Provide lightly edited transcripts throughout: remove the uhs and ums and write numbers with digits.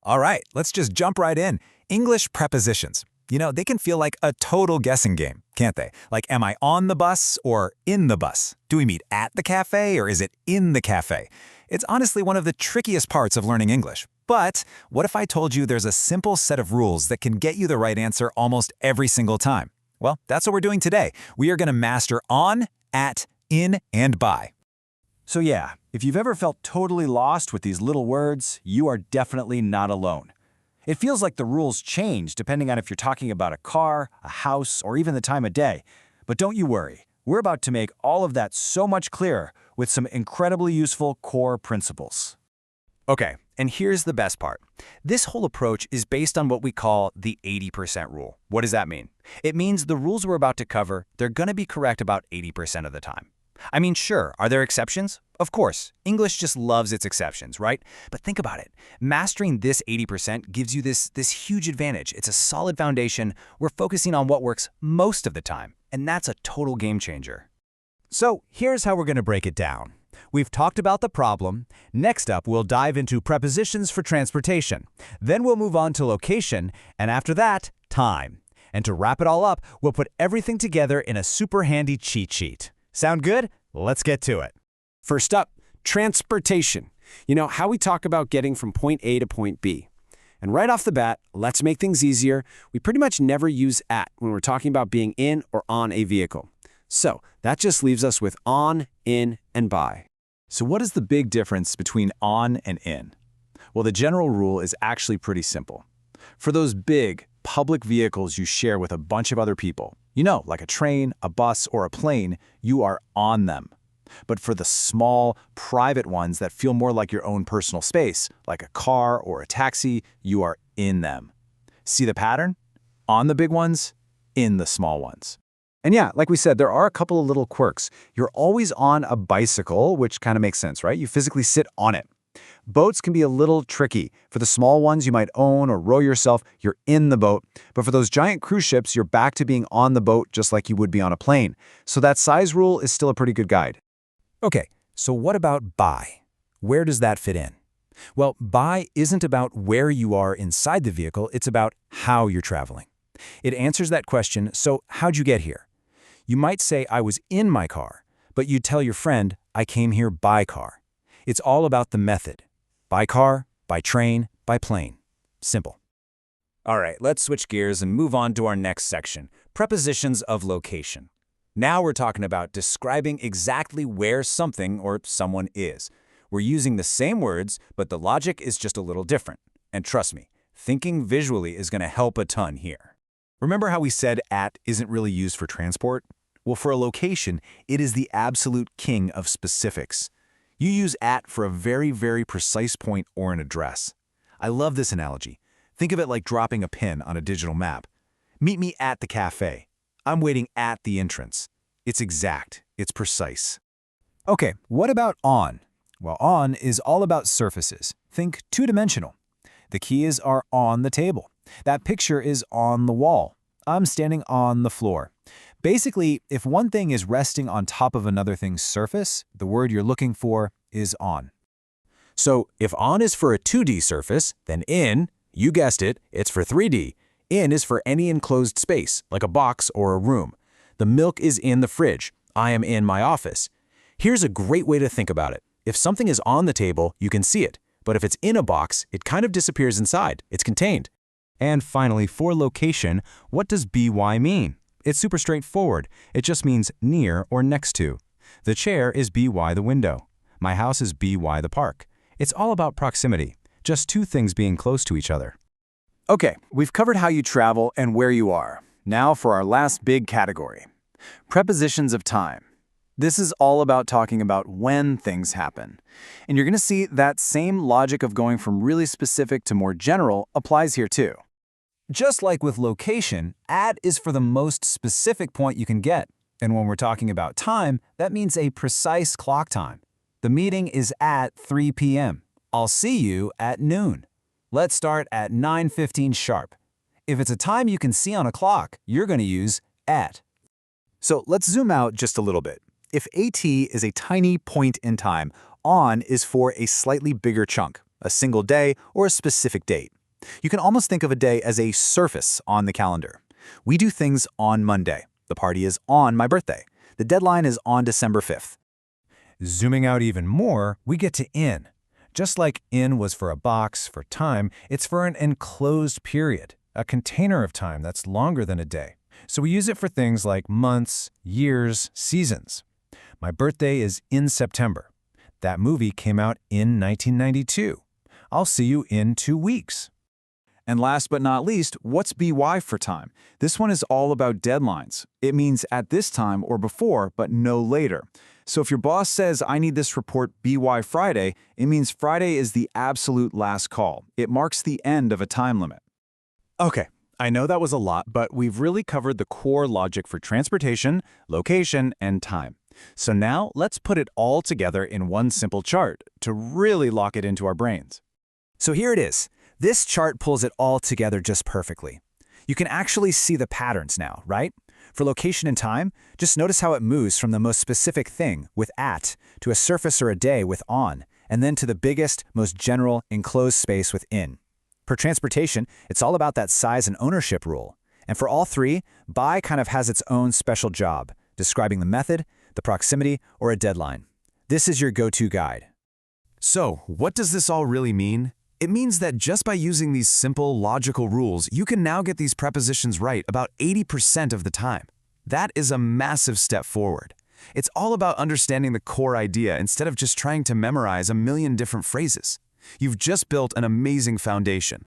All right, let's just jump right in. English prepositions. They can feel like a total guessing game, can't they? Like, am I on the bus or in the bus? Do we meet at the cafe or is it in the cafe? It's honestly one of the trickiest parts of learning English. But what if I told you there's a simple set of rules that can get you the right answer almost every single time? Well, that's what we're doing today. We are going to master on, at, in, and by. So yeah, if you've ever felt totally lost with these little words, you are definitely not alone. It feels like the rules change depending on if you're talking about a car, a house, or even the time of day. But don't you worry, we're about to make all of that so much clearer with some incredibly useful core principles. Okay, and here's the best part. This whole approach is based on what we call the 80% rule. What does that mean? It means the rules we're about to cover, they're going to be correct about 80% of the time. I mean, sure, are there exceptions? Of course, English just loves its exceptions, right? But think about it. Mastering this 80% gives you this huge advantage. It's a solid foundation. We're focusing on what works most of the time, and that's a total game changer. So here's how we're going to break it down. We've talked about the problem. Next up, we'll dive into prepositions for transportation. Then we'll move on to location, and after that, time. And to wrap it all up, we'll put everything together in a super handy cheat sheet. Sound good? Let's get to it. First up, transportation. How we talk about getting from point A to point B. And right off the bat, let's make things easier. We pretty much never use at when we're talking about being in or on a vehicle. So that just leaves us with on, in, and by. So what is the big difference between on and in? Well, the general rule is actually pretty simple. For those big, public vehicles you share with a bunch of other people, like a train, a bus, or a plane, you are on them. But for the small, private ones that feel more like your own personal space, like a car or a taxi, you are in them. See the pattern? On the big ones, in the small ones. And yeah, like we said, there are a couple of little quirks. You're always on a bicycle, which kind of makes sense, right? You physically sit on it. Boats can be a little tricky. For the small ones you might own or row yourself, you're in the boat. But for those giant cruise ships, you're back to being on the boat just like you would be on a plane. So that size rule is still a pretty good guide. Okay, so what about by? Where does that fit in? Well, by isn't about where you are inside the vehicle, it's about how you're traveling. It answers that question, so how'd you get here? You might say, I was in my car, but you'd tell your friend, I came here by car. It's all about the method. By car, by train, by plane. Simple. All right, let's switch gears and move on to our next section, prepositions of location. Now we're talking about describing exactly where something or someone is. We're using the same words, but the logic is just a little different. And trust me, thinking visually is going to help a ton here. Remember how we said at isn't really used for transport? Well, for a location, it is the absolute king of specifics. You use at for a very, very precise point or an address. I love this analogy. Think of it like dropping a pin on a digital map. Meet me at the cafe. I'm waiting at the entrance. It's exact. It's precise. Okay, what about on? Well, on is all about surfaces. Think two-dimensional. The keys are on the table. That picture is on the wall. I'm standing on the floor. Basically, if one thing is resting on top of another thing's surface, the word you're looking for is on. So if on is for a 2D surface, then in, you guessed it, it's for 3D. In is for any enclosed space, like a box or a room. The milk is in the fridge. I am in my office. Here's a great way to think about it. If something is on the table, you can see it. But if it's in a box, it kind of disappears inside. It's contained. And finally, for location, what does by mean? It's super straightforward. It just means near or next to. The chair is by the window. My house is by the park. It's all about proximity, just two things being close to each other. Okay, we've covered how you travel and where you are. Now for our last big category, prepositions of time. This is all about talking about when things happen. And you're going to see that same logic of going from really specific to more general applies here too. Just like with location, at is for the most specific point you can get. And when we're talking about time, that means a precise clock time. The meeting is at 3 p.m. I'll see you at noon. Let's start at 9:15 sharp. If it's a time you can see on a clock, you're going to use at. So let's zoom out just a little bit. If AT is a tiny point in time, on is for a slightly bigger chunk, a single day or a specific date. You can almost think of a day as a surface on the calendar. We do things on Monday. The party is on my birthday. The deadline is on December 5th. Zooming out even more, we get to in. Just like in was for a box, for time, it's for an enclosed period, a container of time that's longer than a day. So we use it for things like months, years, seasons. My birthday is in September. That movie came out in 1992. I'll see you in 2 weeks. And last but not least, what's BY for time? This one is all about deadlines. It means at this time or before, but no later. So if your boss says, I need this report BY Friday, it means Friday is the absolute last call. It marks the end of a time limit. Okay, I know that was a lot, but we've really covered the core logic for transportation, location, and time. So now let's put it all together in one simple chart to really lock it into our brains. So here it is. This chart pulls it all together just perfectly. You can actually see the patterns now, right? For location and time, just notice how it moves from the most specific thing, with at, to a surface or a day with on, and then to the biggest, most general, enclosed space with in. For transportation, it's all about that size and ownership rule. And for all three, by kind of has its own special job, describing the method, the proximity, or a deadline. This is your go-to guide. So, what does this all really mean? It means that just by using these simple, logical rules, you can now get these prepositions right about 80% of the time. That is a massive step forward. It's all about understanding the core idea instead of just trying to memorize a million different phrases. You've just built an amazing foundation.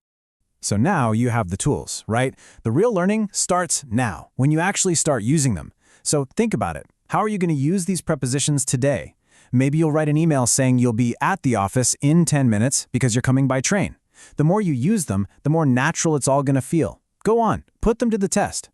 So now you have the tools, right? The real learning starts now, when you actually start using them. So think about it. How are you going to use these prepositions today? Maybe you'll write an email saying you'll be at the office in 10 minutes because you're coming by train. The more you use them, the more natural it's all going to feel. Go on, put them to the test.